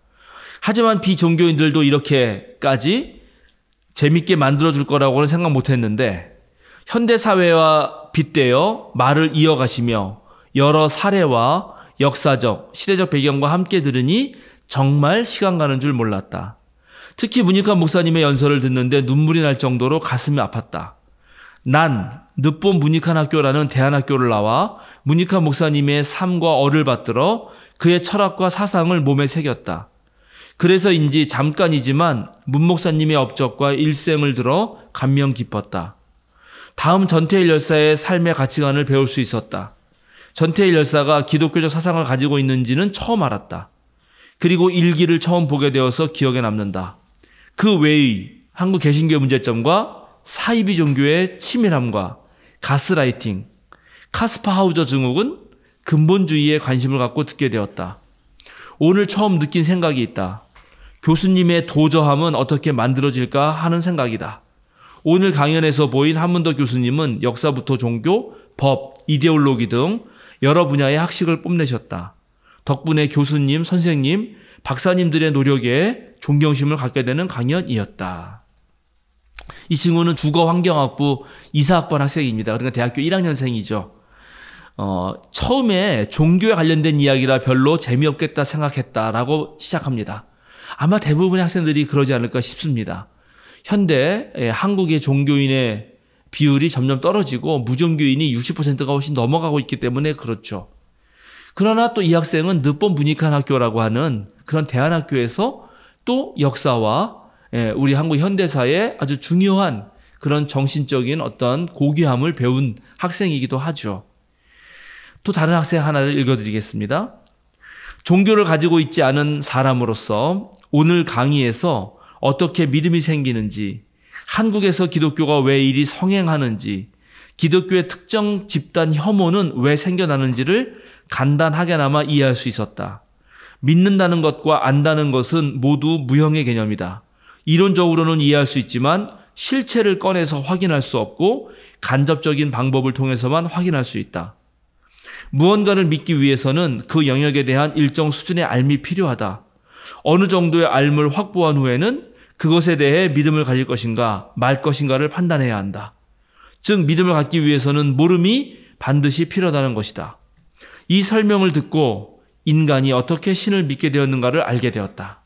S1: 하지만 비종교인들도 이렇게까지 재밌게 만들어줄 거라고는 생각 못했는데 현대사회와 빗대어 말을 이어가시며 여러 사례와 역사적, 시대적 배경과 함께 들으니 정말 시간 가는 줄 몰랐다. 특히 문익환 목사님의 연설을 듣는데 눈물이 날 정도로 가슴이 아팠다. 난 늦봄 문익환 학교라는 대안학교를 나와 문익환 목사님의 삶과 얼을 받들어 그의 철학과 사상을 몸에 새겼다. 그래서인지 잠깐이지만 문 목사님의 업적과 일생을 들어 감명 깊었다. 다음 전태일 열사의 삶의 가치관을 배울 수 있었다. 전태일 열사가 기독교적 사상을 가지고 있는지는 처음 알았다. 그리고 일기를 처음 보게 되어서 기억에 남는다. 그 외의 한국 개신교의 문제점과 사이비 종교의 치밀함과 가스라이팅, 카스파 하우저 증후군, 근본주의에 관심을 갖고 듣게 되었다. 오늘 처음 느낀 생각이 있다. 교수님의 도저함은 어떻게 만들어질까 하는 생각이다. 오늘 강연에서 보인 한문덕 교수님은 역사부터 종교, 법, 이데올로기 등 여러 분야의 학식을 뽐내셨다. 덕분에 교수님, 선생님, 박사님들의 노력에 존경심을 갖게 되는 강연이었다. 이 친구는 주거환경학부 이사학번 학생입니다. 그러니까 대학교 1학년생이죠. 처음에 종교에 관련된 이야기라 별로 재미없겠다 생각했다라고 시작합니다. 아마 대부분의 학생들이 그러지 않을까 싶습니다. 현대 한국의 종교인의 비율이 점점 떨어지고 무종교인이 60%가 훨씬 넘어가고 있기 때문에 그렇죠. 그러나 또 이 학생은 늦봄 문익환 학교라고 하는 그런 대안학교에서 또 역사와 우리 한국 현대사의 아주 중요한 그런 정신적인 어떤 고귀함을 배운 학생이기도 하죠. 또 다른 학생 하나를 읽어드리겠습니다. 종교를 가지고 있지 않은 사람으로서 오늘 강의에서 어떻게 믿음이 생기는지, 한국에서 기독교가 왜 이리 성행하는지, 기독교의 특정 집단 혐오는 왜 생겨나는지를 간단하게나마 이해할 수 있었다. 믿는다는 것과 안다는 것은 모두 무형의 개념이다. 이론적으로는 이해할 수 있지만 실체를 꺼내서 확인할 수 없고 간접적인 방법을 통해서만 확인할 수 있다. 무언가를 믿기 위해서는 그 영역에 대한 일정 수준의 알미 필요하다. 어느 정도의 알을 확보한 후에는 그것에 대해 믿음을 가질 것인가 말 것인가를 판단해야 한다. 즉 믿음을 갖기 위해서는 모름이 반드시 필요하다는 것이다. 이 설명을 듣고 인간이 어떻게 신을 믿게 되었는가를 알게 되었다.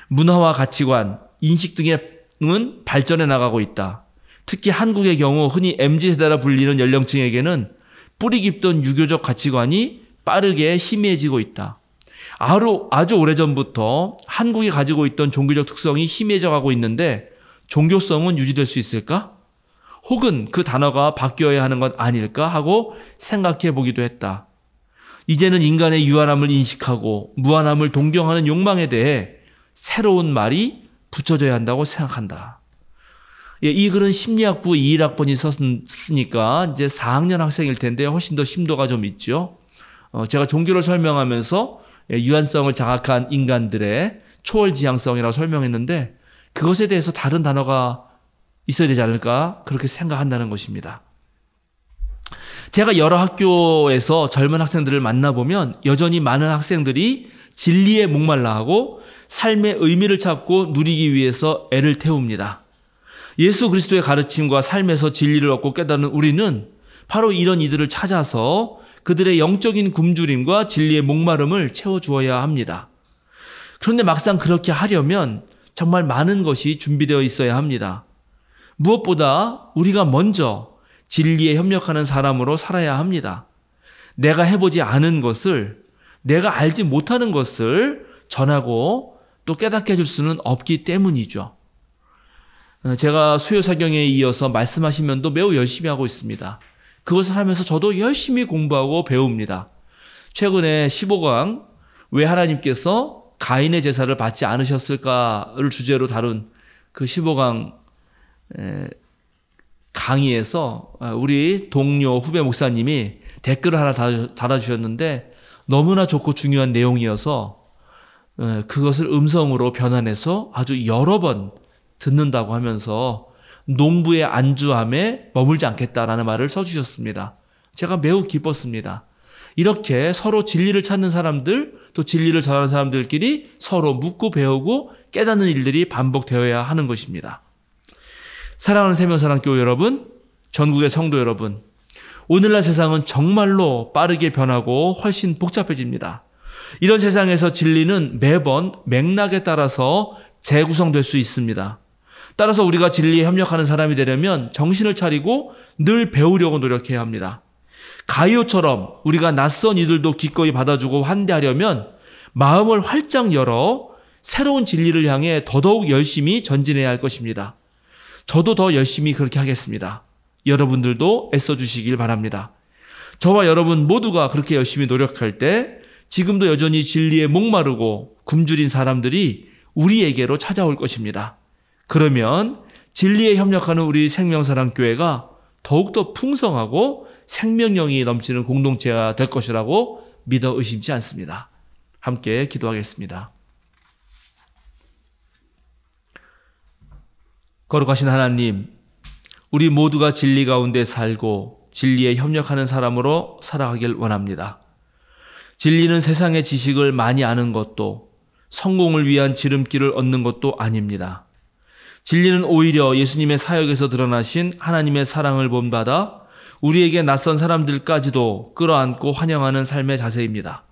S1: 문화와 가치관, 인식 등은 발전해 나가고 있다. 특히 한국의 경우 흔히 MZ세대라 불리는 연령층에게는 뿌리 깊던 유교적 가치관이 빠르게 희미해지고 있다. 아주 오래전부터 한국이 가지고 있던 종교적 특성이 희미해져 가고 있는데 종교성은 유지될 수 있을까? 혹은 그 단어가 바뀌어야 하는 것 아닐까 하고 생각해 보기도 했다. 이제는 인간의 유한함을 인식하고 무한함을 동경하는 욕망에 대해 새로운 말이 붙여져야 한다고 생각한다. 예, 이 글은 심리학부 21학번이 썼으니까 이제 4학년 학생일 텐데 훨씬 더 심도가 좀 있죠. 제가 종교를 설명하면서 유한성을 자각한 인간들의 초월지향성이라고 설명했는데 그것에 대해서 다른 단어가 있어야 되지 않을까 그렇게 생각한다는 것입니다. 제가 여러 학교에서 젊은 학생들을 만나보면 여전히 많은 학생들이 진리에 목말라하고 삶의 의미를 찾고 누리기 위해서 애를 태웁니다. 예수 그리스도의 가르침과 삶에서 진리를 얻고 깨닫는 우리는 바로 이런 이들을 찾아서 그들의 영적인 굶주림과 진리의 목마름을 채워주어야 합니다. 그런데 막상 그렇게 하려면 정말 많은 것이 준비되어 있어야 합니다. 무엇보다 우리가 먼저 진리에 협력하는 사람으로 살아야 합니다. 내가 해보지 않은 것을, 내가 알지 못하는 것을 전하고 또 깨닫게 해줄 수는 없기 때문이죠. 제가 수요사경에 이어서 말씀하신 면도 매우 열심히 하고 있습니다. 그것을 하면서 저도 열심히 공부하고 배웁니다. 최근에 15강 왜 하나님께서 가인의 제사를 받지 않으셨을까를 주제로 다룬 그 15강 강의에서 우리 동료 후배 목사님이 댓글을 하나 달아주셨는데 너무나 좋고 중요한 내용이어서 그것을 음성으로 변환해서 아주 여러 번 듣는다고 하면서 농부의 안주함에 머물지 않겠다라는 말을 써주셨습니다. 제가 매우 기뻤습니다. 이렇게 서로 진리를 찾는 사람들 또 진리를 전하는 사람들끼리 서로 묻고 배우고 깨닫는 일들이 반복되어야 하는 것입니다. 사랑하는 생명사랑교회 여러분, 전국의 성도 여러분, 오늘날 세상은 정말로 빠르게 변하고 훨씬 복잡해집니다. 이런 세상에서 진리는 매번 맥락에 따라서 재구성될 수 있습니다. 따라서 우리가 진리에 협력하는 사람이 되려면 정신을 차리고 늘 배우려고 노력해야 합니다. 가이오처럼 우리가 낯선 이들도 기꺼이 받아주고 환대하려면 마음을 활짝 열어 새로운 진리를 향해 더더욱 열심히 전진해야 할 것입니다. 저도 더 열심히 그렇게 하겠습니다. 여러분들도 애써주시길 바랍니다. 저와 여러분 모두가 그렇게 열심히 노력할 때 지금도 여전히 진리에 목마르고 굶주린 사람들이 우리에게로 찾아올 것입니다. 그러면 진리에 협력하는 우리 생명사랑교회가 더욱더 풍성하고 생명력이 넘치는 공동체가 될 것이라고 믿어 의심치 않습니다. 함께 기도하겠습니다. 거룩하신 하나님, 우리 모두가 진리 가운데 살고 진리에 협력하는 사람으로 살아가길 원합니다. 진리는 세상의 지식을 많이 아는 것도 성공을 위한 지름길을 얻는 것도 아닙니다. 진리는 오히려 예수님의 사역에서 드러나신 하나님의 사랑을 본받아 우리에게 낯선 사람들까지도 끌어안고 환영하는 삶의 자세입니다.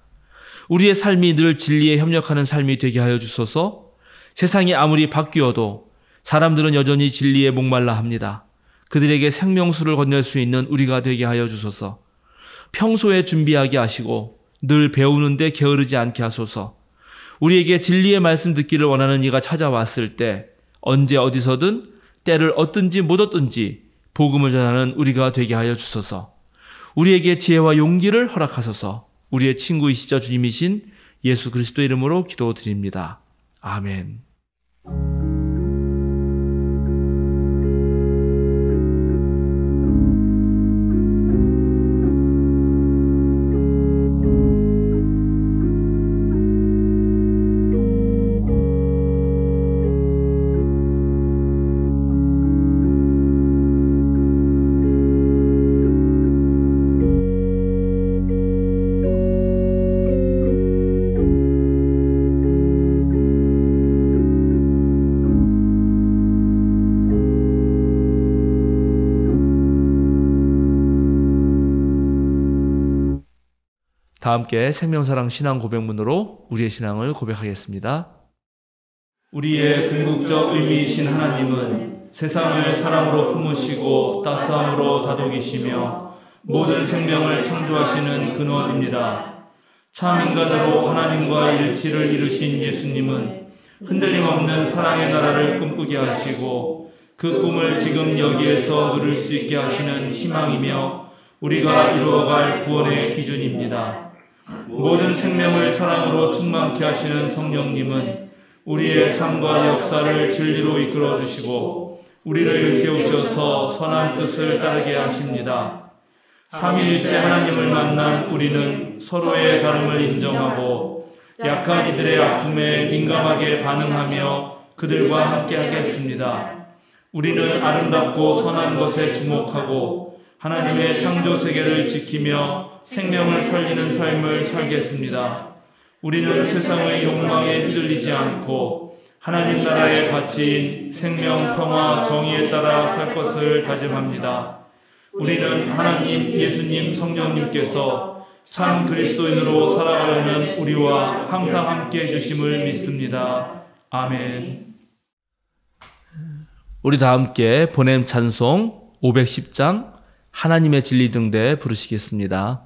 S1: 우리의 삶이 늘 진리에 협력하는 삶이 되게 하여 주소서. 세상이 아무리 바뀌어도 사람들은 여전히 진리에 목말라 합니다. 그들에게 생명수를 건넬 수 있는 우리가 되게 하여 주소서. 평소에 준비하게 하시고 늘 배우는데 게으르지 않게 하소서. 우리에게 진리의 말씀 듣기를 원하는 이가 찾아왔을 때 언제 어디서든 때를 얻든지 못 얻든지 복음을 전하는 우리가 되게 하여 주소서. 우리에게 지혜와 용기를 허락하소서. 우리의 친구이시자 주님이신 예수 그리스도 이름으로 기도드립니다. 아멘. 다 함께 생명사랑 신앙 고백문으로 우리의 신앙을 고백하겠습니다. 우리의 궁극적 의미이신 하나님은 세상을 사랑으로 품으시고 따스함으로 다독이시며 모든 생명을 창조하시는 근원입니다. 참 인간으로 하나님과 일치를 이루신 예수님은 흔들림 없는 사랑의 나라를 꿈꾸게 하시고 그 꿈을 지금 여기에서 누릴 수 있게 하시는 희망이며 우리가 이루어갈 구원의 기준입니다. 모든 생명을 사랑으로 충만케 하시는 성령님은 우리의 삶과 역사를 진리로 이끌어 주시고 우리를 일깨우셔서 선한 뜻을 따르게 하십니다. 삼위일체 하나님을 만난 우리는 서로의 다름을 인정하고 약한 이들의 아픔에 민감하게 반응하며 그들과 함께 하겠습니다. 우리는 아름답고 선한 것에 주목하고 하나님의 창조 세계를 지키며 생명을 살리는 삶을 살겠습니다. 우리는 세상의 욕망에 휘둘리지 않고 하나님 나라의 가치인 생명, 평화, 정의에 따라 살 것을 다짐합니다. 우리는 하나님, 예수님, 성령님께서 참 그리스도인으로 살아가려는 우리와 항상 함께 해주심을 믿습니다. 아멘. 우리 다 함께 보냄 찬송 510장 하나님의 진리 등대 부르시겠습니다.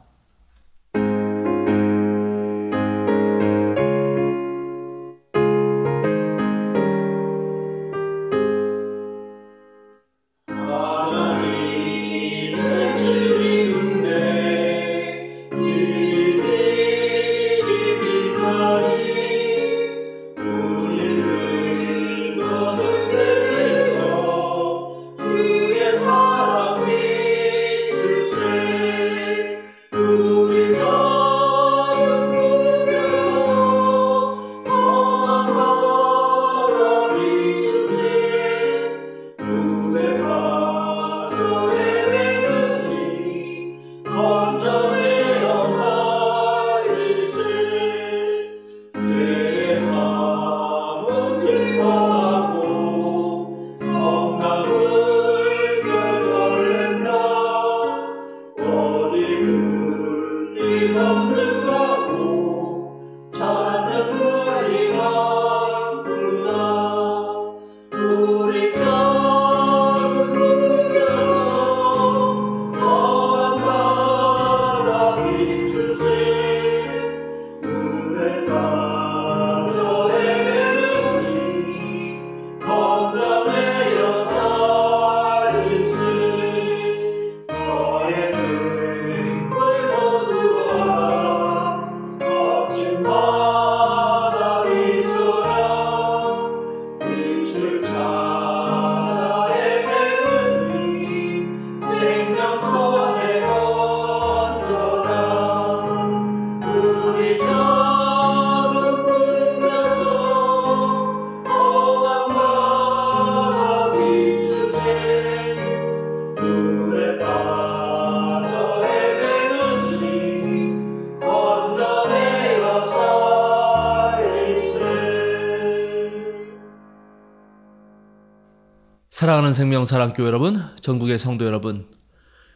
S1: 사랑하는 생명 사랑교회 여러분, 전국의 성도 여러분,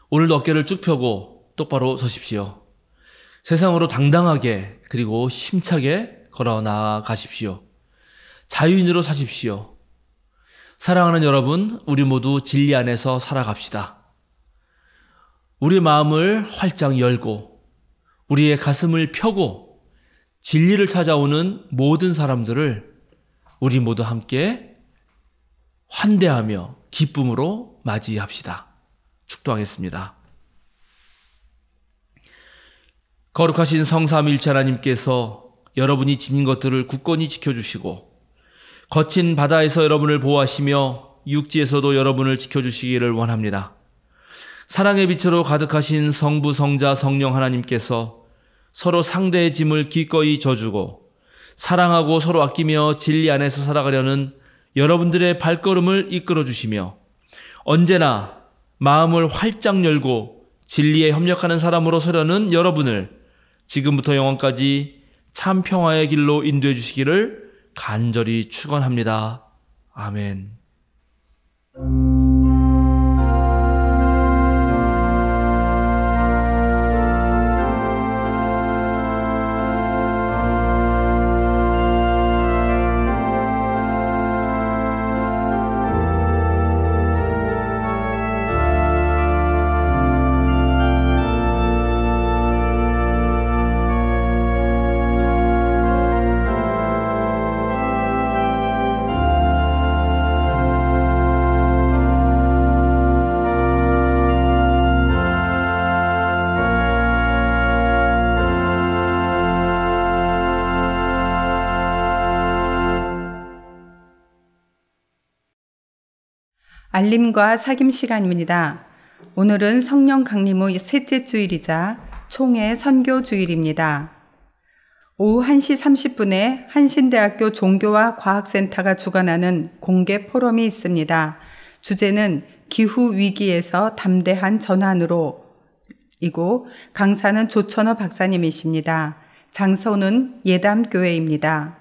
S1: 오늘도 어깨를 쭉 펴고 똑바로 서십시오. 세상으로 당당하게 그리고 힘차게 걸어 나아가십시오. 자유인으로 사십시오. 사랑하는 여러분, 우리 모두 진리 안에서 살아갑시다. 우리의 마음을 활짝 열고 우리의 가슴을 펴고 진리를 찾아오는 모든 사람들을 우리 모두 함께 환대하며 기쁨으로 맞이합시다. 축도하겠습니다. 거룩하신 성삼위일체 하나님께서 여러분이 지닌 것들을 굳건히 지켜주시고 거친 바다에서 여러분을 보호하시며 육지에서도 여러분을 지켜주시기를 원합니다. 사랑의 빛으로 가득하신 성부, 성자, 성령 하나님께서 서로 상대의 짐을 기꺼이 져주고 사랑하고 서로 아끼며 진리 안에서 살아가려는 여러분들의 발걸음을 이끌어 주시며 언제나 마음을 활짝 열고 진리에 협력하는 사람으로 서려는 여러분을 지금부터 영원까지 참 평화의 길로 인도해 주시기를 간절히 축원합니다. 아멘.
S2: 알림과 사김 시간입니다. 오늘은 성령 강림 후 셋째 주일이자 총회 선교 주일입니다. 오후 1시 30분에 한신대학교 종교와 과학센터가 주관하는 공개 포럼이 있습니다. 주제는 기후 위기에서 담대한 전환으로 이고 강사는 조천호 박사님이십니다. 장소는 예담교회입니다.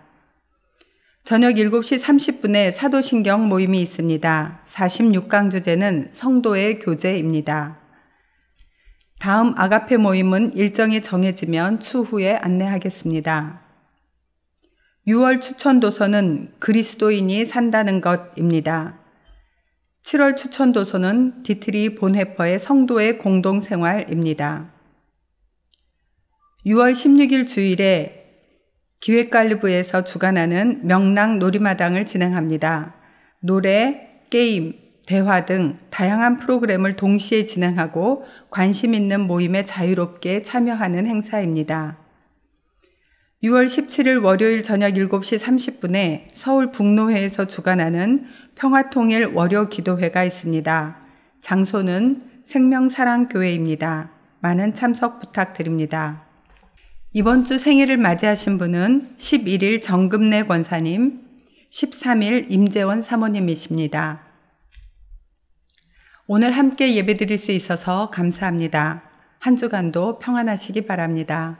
S2: 저녁 7시 30분에 사도신경 모임이 있습니다. 46강 주제는 성도의 교제입니다. 다음 아가페 모임은 일정이 정해지면 추후에 안내하겠습니다. 6월 추천도서는 그리스도인이 산다는 것입니다. 7월 추천도서는 디트리 본헤퍼의 성도의 공동생활입니다. 6월 16일 주일에 기획관리부에서 주관하는 명랑 놀이마당을 진행합니다. 노래, 게임, 대화 등 다양한 프로그램을 동시에 진행하고 관심 있는 모임에 자유롭게 참여하는 행사입니다. 6월 17일 월요일 저녁 7시 30분에 서울 북노회에서 주관하는 평화통일 월요 기도회가 있습니다. 장소는 생명사랑교회입니다. 많은 참석 부탁드립니다. 이번 주 생일을 맞이하신 분은 11일 정금래 권사님, 13일 임재원 사모님이십니다. 오늘 함께 예배드릴 수 있어서 감사합니다. 한 주간도 평안하시기 바랍니다.